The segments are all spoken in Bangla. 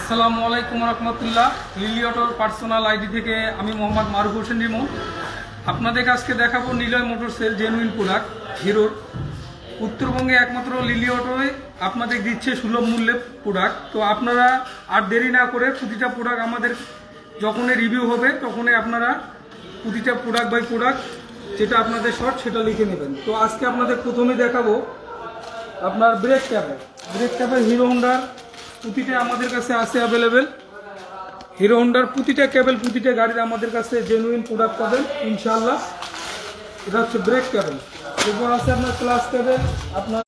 আসসালামু আলাইকুম রহমতুল্লাহ। লিলি অটোর পার্সোনাল আইডি থেকে আমি মোহাম্মদ মারুফ হোসেন রিমু আপনাদের আজকে দেখাবো নিলয় মোটরসের জেনুইন প্রোডাক্ট হিরোর। উত্তরবঙ্গে একমাত্র লিলি অটোয় আপনাদের দিচ্ছে সুলভ মূল্যে প্রোডাক্ট। তো আপনারা আর দেরি না করে প্রতিটা প্রোডাক্ট আমাদের যখনই রিভিউ হবে তখনই আপনারা প্রতিটা প্রোডাক্ট বাই প্রোডাক্ট যেটা আপনাদের শর্ট সেটা লিখে নেবেন। তো আজকে আপনাদের প্রথমে দেখাবো আপনার ব্রেক ক্যাপের হিরো হোন্ডার প্রতিটা আমাদের কাছে আছে অ্যাভেলেবেল। হিরো হোন্ডার প্রতিটা কেবল প্রতিটা গাড়ির আমাদের কাছে জেনুইন প্রোডাক্ট পাবেন ইনশাআল্লাহ। এটা হচ্ছে ব্রেক কেবল। এরপর আছে আপনার ক্লাস কেবল, আপনার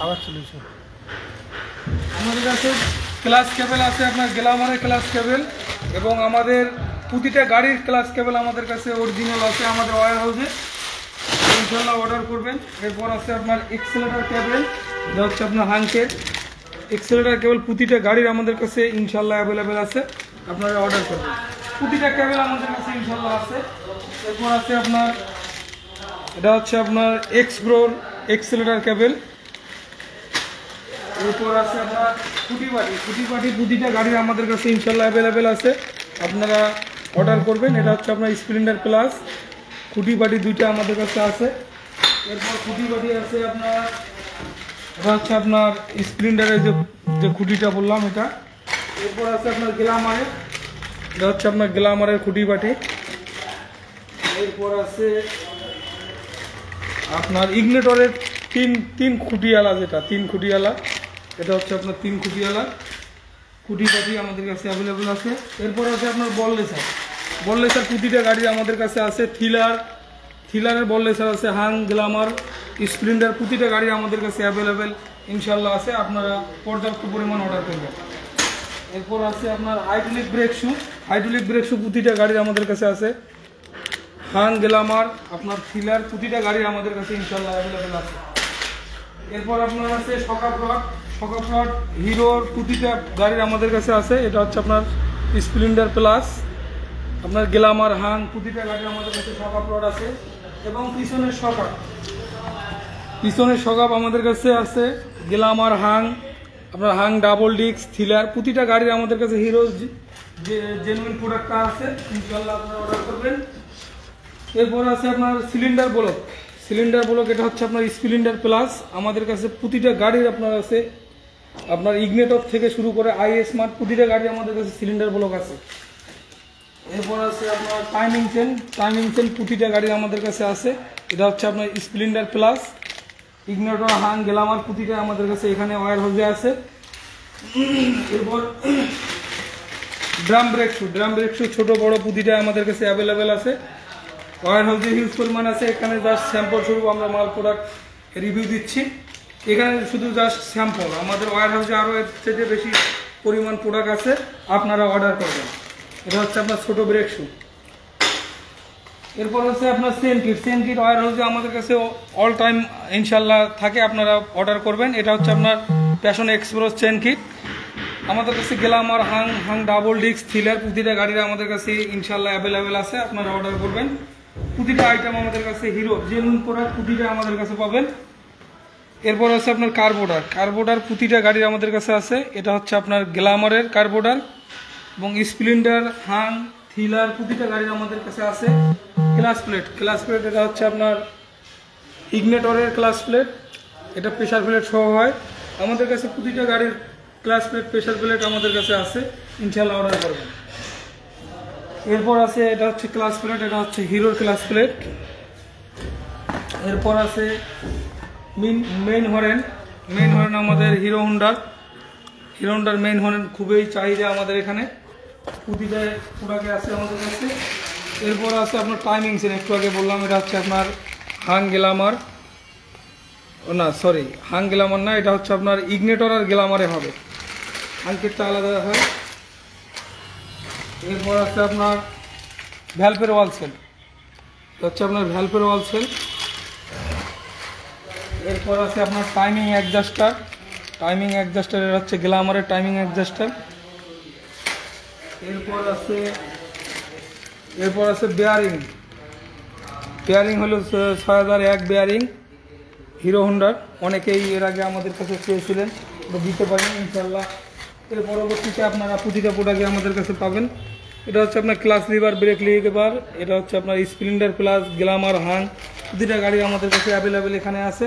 আবার চলেছে আমাদের কাছে ক্লাস কেবল আছে, আপনার গ্ল্যামারের ক্লাস কেবল এবং আমাদের প্রতিটা গাড়ির ক্লাস কেবল আমাদের কাছে অরিজিনাল আছে আমাদের ওয়্যার হাউসে, ইনশাআল্লাহ অর্ডার করবেন। এরপর আছে আপনার এক্সেলেটর কেবল, যা হচ্ছে আপনার হাঙ্কের এক্সেলেটর কেবল প্রতিটা গাড়ির আমাদের কাছে ইনশাআল্লাহ অ্যাভেলেবেল আছে, আপনারা অর্ডার করবেন। প্রতিটা কেবল আমাদের কাছে ইনশাআল্লাহ আছে। এরপর আছে আপনার এটা হচ্ছে আপনার এক্সপ্রোর এক্সেলেটর কেবল। এরপর আছে আপনার খুঁটি বাটি প্রতিটা গাড়ির আমাদের কাছে ইনশাআল্লাহ অ্যাভেলেবেল আছে, আপনারা অর্ডার করবেন। এটা হচ্ছে আপনার স্প্লেন্ডার প্লাস খুঁটি বাটি দুইটা আমাদের কাছে আছে। এরপর খুঁটি বাটি আছে আপনার এটা হচ্ছে আপনার স্প্লেন্ডারের যে খুঁটিটা বললাম এটা। এরপর আছে আপনার গ্ল্যামারের, এটা হচ্ছে আপনার গ্ল্যামারের খুঁটি বাটি। এরপর আছে আপনার ইগনেটরের তিন খুঁটিওয়ালা, যেটা তিন খুঁটিওয়ালা, এটা হচ্ছে আপনার তিন খুঁটিওয়ালা খুঁটি বাটি আমাদের কাছে অ্যাভেলেবেল আছে। এরপর আছে আপনার বল লেসার প্রতিটা গাড়ি আমাদের কাছে আছে। থ্রিলারের বল লেসার আছে, হাং গ্ল্যামার স্প্লেন্ডার প্রতিটা গাড়ি আমাদের কাছে অ্যাভেলেবেল ইনশাআল্লাহ আছে, আপনারা পর্যাপ্ত পরিমাণ অর্ডার করবেন। এরপর আছে আপনার হাইড্রোলিক ব্রেক শু প্রতিটা গাড়ির আমাদের কাছে আছে। হাং গ্ল্যামার আপনার থ্রিলার প্রতিটা গাড়ি আমাদের কাছে ইনশাআল্লাহ অ্যাভেলেবেল আছে। এরপর আপনার আছে সকাপ রড হিরোর প্রতিটা গাড়ির আমাদের কাছে আছে। এটা হচ্ছে আপনার স্প্লেন্ডার প্লাস আপনার গ্ল্যামার হাং প্রতিটা গাড়ির আমাদের কাছে সকাপ রড আছে। এবং পিছনের সকাপ আমাদের কাছে আছে গ্ল্যামার হাং, আপনার হাং ডাবল ডিস্ক থ্রিলার প্রতিটা গাড়ির আমাদের কাছে হিরো যে জেনুইন প্রোডাক্টটা আছে, ইনশাআল্লাহ আপনারা অর্ডার করবেন। এরপর আছে আপনার সিলিন্ডার ব্লক, এটা হচ্ছে আপনার স্প্লেন্ডার প্লাস আমাদের কাছে প্রতিটা গাড়ির আপনার আছে, আপনার ইগনেটর থেকে শুরু করে আইএস মার্ট প্রতিটা গাড়ি আমাদের কাছে সিলিন্ডার ব্লক আছে। এরপর আছে আপনার টাইমিং চেন প্রতিটা গাড়ির আমাদের কাছে আছে। এটা হচ্ছে আপনার Splendor plus Ignitor Hang Glamour প্রতিটা আমাদের কাছে এখানে ওয়্যার হাউসে আছে। এরপর ড্রাম ব্রেক শু ছোট বড় প্রতিটা আমাদের কাছে অ্যাভেলেবেল আছে, ওয়্যার হাউসে হিউজ পরিমাণ আছে। এখানে জাস্ট স্যাম্পল স্বরূপ আমরা মাল প্রোডাক্ট রিভিউ দিচ্ছি, এখানে শুধু জাস্ট স্যাম্পল। আমাদের ওয়্যার হাউসে আরও এর থেকে বেশি পরিমাণ প্রোডাক্ট আছে, আপনারা অর্ডার করবেন। এটা হচ্ছে আপনার ছোট ব্রেক শু। এরপর হচ্ছে আপনার সেন কিট ওয়্যার হাউসে আমাদের কাছে অল টাইম ইনশাআল্লাহ থাকে, আপনারা অর্ডার করবেন। এটা হচ্ছে আপনার প্যাশন এক্সপ্রেস চেন কিট আমাদের কাছে Glamour Hang double disc thriller প্রতিটা গাড়ির আমাদের কাছে ইনশাআল্লাহ অ্যাভেলেবেল আছে, আপনারা অর্ডার করবেন। প্রতিটা আইটেম আমাদের কাছে হিরো জেনুইন প্রোডাক্ট প্রতিটা আমাদের কাছে পাবেন। এরপর আছে আপনার কার্বোর্ডার প্রতিটা গাড়ির আমাদের কাছে আছে। এটা হচ্ছে আপনার গ্ল্যামারের কার্বোর্ডার এবং স্প্লেন্ডার হাং থ্রিলার প্রতিটা গাড়ির আমাদের কাছে আছে। ক্লাস প্লেট এটা হচ্ছে আপনার ইগনেটরের ক্লাস প্লেট, এটা প্রেশার প্লেট সহ হয় আমাদের কাছে। প্রতিটা গাড়ির ক্লাস প্লেট প্রেশার প্লেট আমাদের কাছে আছে, ইনশাআল্লাহ অর্ডার করবেন। এরপর আছে এটা হচ্ছে ক্লাস প্লেট, এটা হচ্ছে হিরোর ক্লাস প্লেট। এরপর আছে মেইন হরেন আমাদের হিরো হোন্ডার মেইন হরেন খুবই চাহিদা আমাদের এখানে, প্রতিটা প্রোডাক্টে আছে আমাদের কাছে। এরপর আছে আপনার টাইমিং চেন, একটু আগে বললাম এটা হচ্ছে আপনার হাং গ্ল্যামার না, এটা হচ্ছে আপনার ইগনেটর আর গ্ল্যামারে হবে, হাঙ্কেরটা আলাদা হয়। এরপর আছে আপনার ভ্যালভের ওয়াল সেল, এটা হচ্ছে আপনার ভ্যালভের ওয়াল সেল। এরপর আছে আপনার টাইমিং অ্যাডজাস্টার, এটা হচ্ছে গ্ল্যামারের টাইমিং অ্যাডজাস্টার। এরপর আছে বেয়ারিং হলো 6001 বেয়ারিং হিরো হোন্ডার, অনেকেই এর আগে আমাদের কাছে চেয়েছিলেন, দিতে পারেন ইনশাআল্লাহ এর পরবর্তীতে আপনারা প্রতিটা প্রোডাক্টে আমাদের কাছে পাবেন। এটা হচ্ছে আপনার ক্লাস লিভার, ব্রেক লিভার, এটা হচ্ছে আপনার স্প্লেন্ডার প্লাস, গ্ল্যামার, হাং, প্রতিটা গাড়ি আমাদের কাছে অ্যাভেলেবেল এখানে আছে।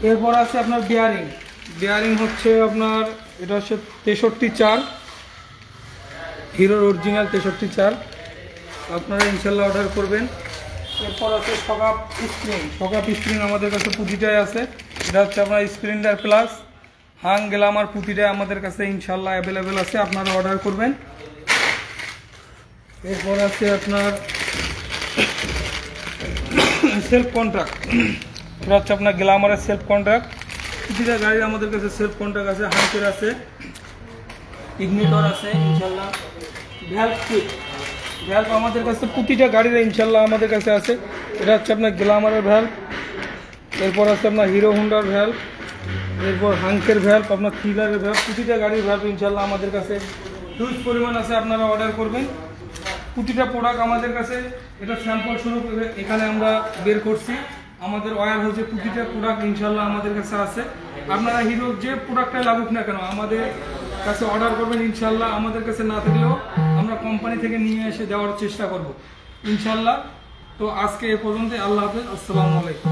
এরপর আছে আপনার বিয়ারিং। বিয়ারিং হচ্ছে আপনার এটা হচ্ছে 63-4 হিরোর অরিজিনাল 63-4, আপনারা ইনশাল্লাহ অর্ডার করবেন। এরপর আছে সকাপ স্প্রিং। সকাপ স্প্রিং আমাদের কাছে প্রতিটাই আছে। এটা হচ্ছে আপনার স্প্লেন্ডার প্লাস, হাং, গ্ল্যামার প্রতিটাই আমাদের কাছে ইনশাল্লাহ অ্যাভেলেবেল আছে, আপনারা অর্ডার করবেন। এরপর আছে আপনার সেলফ কন্ট্রাক্ট। এটা হচ্ছে আপনার গ্ল্যামারের সেলফ কন্ট্রাক্ট, প্রতিটা গাড়ির আমাদের কাছে সেলফ কন্ট্রাক্ট আছে, হাঙ্কের আছে, ইগনিটর আছে ইনশাল্লাহ। ভ্যালভ কিট, ভ্যালভ আমাদের কাছে প্রতিটা গাড়ির ইনশাল্লাহ আমাদের কাছে আছে। এটা হচ্ছে আপনার গ্ল্যামারের ভ্যালভ, এরপর আছে আপনার হিরো হোন্ডার ভ্যালভ, এরপর হাঙ্কের ভ্যালভ, আপনার থ্রিলারের ভ্যালভ, প্রতিটা গাড়ির ভ্যালভ ইনশাল্লাহ আমাদের কাছে হিউজ পরিমাণ আছে, আপনারা অর্ডার করবেন। প্রতিটা প্রোডাক্ট আমাদের কাছে, এটা স্যাম্পল স্বরূপ এখানে আমরা বের করছি। আমাদের ওয়্যার হাউসে প্রতিটা প্রোডাক্ট ইনশাল্লাহ আমাদের কাছে আছে। আপনারা হিরো যে প্রোডাক্টটা লাগুক না কেন আমাদের কাছে অর্ডার করবেন ইনশাল্লাহ। আমাদের কাছে না থাকলেও আমরা কোম্পানি থেকে নিয়ে এসে দেওয়ার চেষ্টা করব ইনশাল্লাহ। তো আজকে এ পর্যন্ত, আল্লাহ হাফেজ, আসসালামু আলাইকুম।